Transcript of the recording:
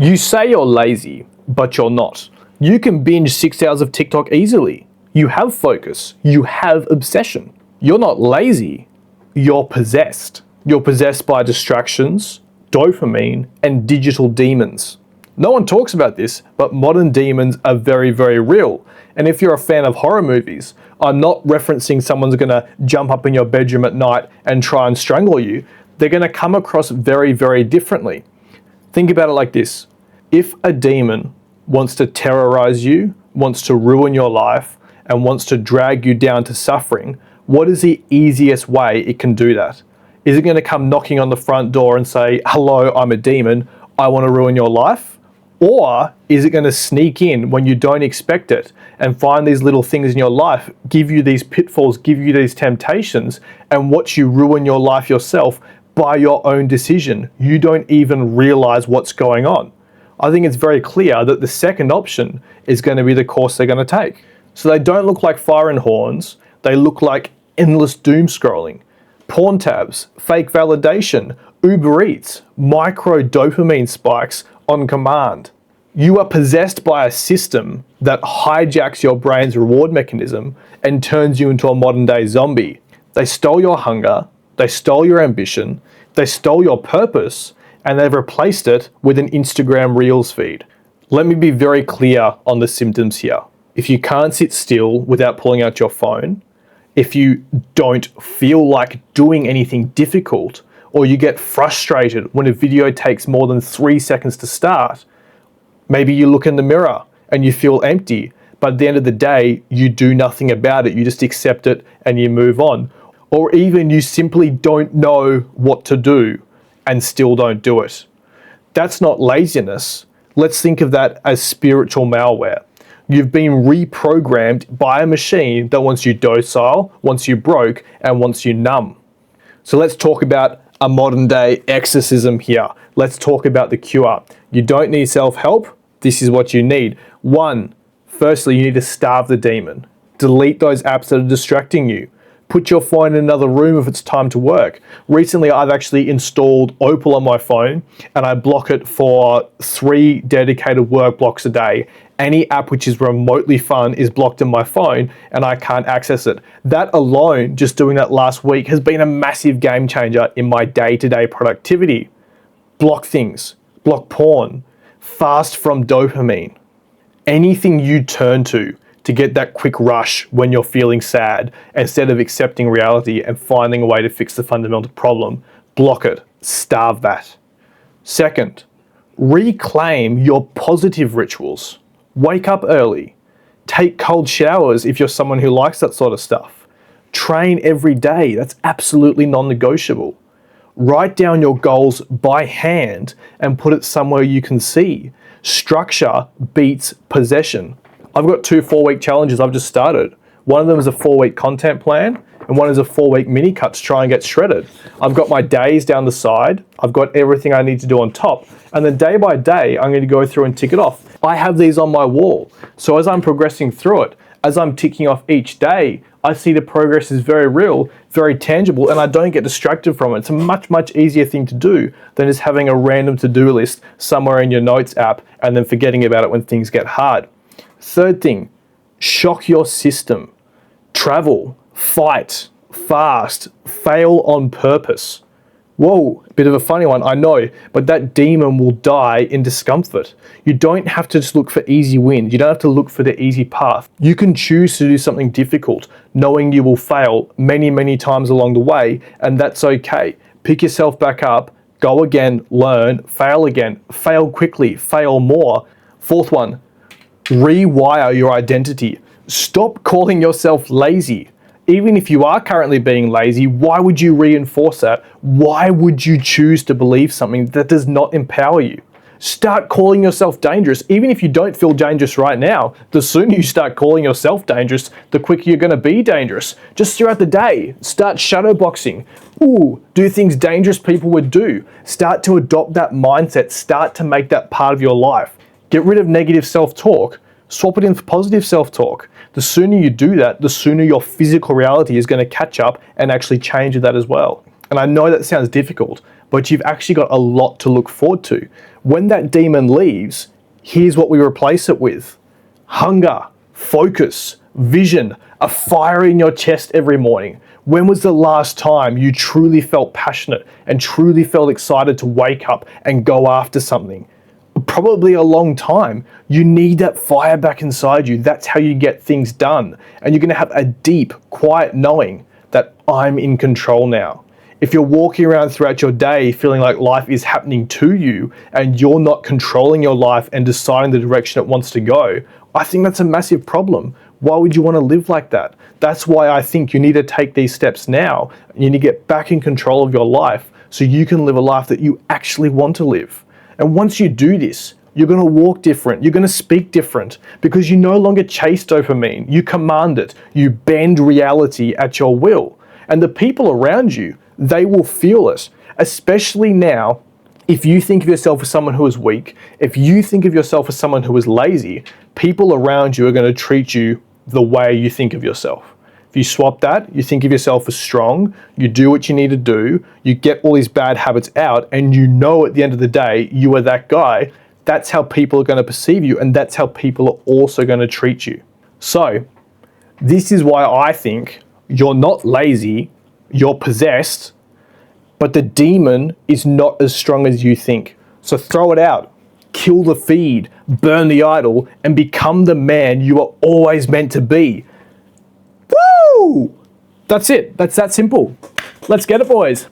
You say you're lazy, but you're not. You can binge 6 hours of TikTok easily. You have focus. You have obsession. You're not lazy. You're possessed. You're possessed by distractions, dopamine, and digital demons. No one talks about this, but modern demons are very, very real. And if you're a fan of horror movies, I'm not referencing someone's gonna jump up in your bedroom at night and try and strangle you. They're gonna come across very, very differently. Think about it like this. If a demon wants to terrorize you, wants to ruin your life, and wants to drag you down to suffering, what is the easiest way it can do that? Is it gonna come knocking on the front door and say, hello, I'm a demon, I wanna ruin your life? Or is it going to sneak in when you don't expect it and find these little things in your life, give you these pitfalls, give you these temptations, and watch you ruin your life yourself by your own decision? You don't even realize what's going on. I think it's very clear that the second option is going to be the course they're going to take. So they don't look like fire and horns. They look like endless doom scrolling, porn tabs, fake validation, Uber Eats, micro dopamine spikes on command. You are possessed by a system that hijacks your brain's reward mechanism and turns you into a modern day zombie. They stole your hunger, they stole your ambition, they stole your purpose, and they've replaced it with an Instagram Reels feed. Let me be very clear on the symptoms here. If you can't sit still without pulling out your phone, if you don't feel like doing anything difficult, or you get frustrated when a video takes more than 3 seconds to start, maybe you look in the mirror and you feel empty, but at the end of the day, you do nothing about it. You just accept it and you move on. Or even you simply don't know what to do and still don't do it. That's not laziness. Let's think of that as spiritual malware. You've been reprogrammed by a machine that wants you docile, wants you broke, and wants you numb. So let's talk about a modern day exorcism here. Let's talk about the cure. You don't need self-help. This is what you need. Firstly, you need to starve the demon. Delete those apps that are distracting you. Put your phone in another room if it's time to work. Recently, I've actually installed Opal on my phone and I block it for 3 dedicated work blocks a day. Any app which is remotely fun is blocked in my phone and I can't access it. That alone, just doing that last week, has been a massive game changer in my day-to-day productivity. Block things, block porn, fast from dopamine. Anything you turn to get that quick rush when you're feeling sad, instead of accepting reality and finding a way to fix the fundamental problem, block it, starve that. Second, reclaim your positive rituals. Wake up early. Take cold showers if you're someone who likes that sort of stuff. Train every day. That's absolutely non-negotiable. Write down your goals by hand and put it somewhere you can see. Structure beats possession. I've got 2 4-week challenges I've just started. One of them is a 4-week content plan, and one is a 4-week mini cut to try and get shredded. I've got my days down the side. I've got everything I need to do on top. And then day by day, I'm going to go through and tick it off. I have these on my wall. So as I'm progressing through it, as I'm ticking off each day, I see the progress is very real, very tangible, and I don't get distracted from it. It's a much, much easier thing to do than just having a random to-do list somewhere in your notes app and then forgetting about it when things get hard. Third thing, shock your system. Travel, fight, fast, fail on purpose. Whoa, bit of a funny one, I know, but that demon will die in discomfort. You don't have to just look for easy wins. You don't have to look for the easy path. You can choose to do something difficult, knowing you will fail many, many times along the way, and that's okay. Pick yourself back up, go again, learn, fail again, fail quickly, fail more. Fourth one, rewire your identity. Stop calling yourself lazy. Even if you are currently being lazy, why would you reinforce that? Why would you choose to believe something that does not empower you? Start calling yourself dangerous. Even if you don't feel dangerous right now, the sooner you start calling yourself dangerous, the quicker you're going to be dangerous. Just throughout the day, start shadowboxing. Do things dangerous people would do. Start to adopt that mindset. Start to make that part of your life. Get rid of negative self-talk. Swap it in for positive self-talk. The sooner you do that, the sooner your physical reality is going to catch up and actually change that as well. And I know that sounds difficult, but you've actually got a lot to look forward to. When that demon leaves, here's what we replace it with: hunger, focus, vision, a fire in your chest every morning. When was the last time you truly felt passionate and truly felt excited to wake up and go after something? Probably a long time. You need that fire back inside you. That's how you get things done. And you're going to have a deep, quiet knowing that I'm in control now. If you're walking around throughout your day feeling like life is happening to you and you're not controlling your life and deciding the direction it wants to go, I think that's a massive problem. Why would you want to live like that? That's why I think you need to take these steps now. You need to get back in control of your life so you can live a life that you actually want to live. And once you do this, you're going to walk different. You're going to speak different because you no longer chase dopamine. You command it. You bend reality at your will. And the people around you, they will feel it, especially now. If you think of yourself as someone who is weak, if you think of yourself as someone who is lazy, people around you are going to treat you the way you think of yourself. If you swap that, you think of yourself as strong, you do what you need to do, you get all these bad habits out, and you know at the end of the day, you are that guy, that's how people are going to perceive you, and that's how people are also going to treat you. So, this is why I think you're not lazy, you're possessed, but the demon is not as strong as you think. So throw it out, kill the feed, burn the idol, and become the man you are always meant to be. Woo! That's it. That's that simple. Let's get it, boys.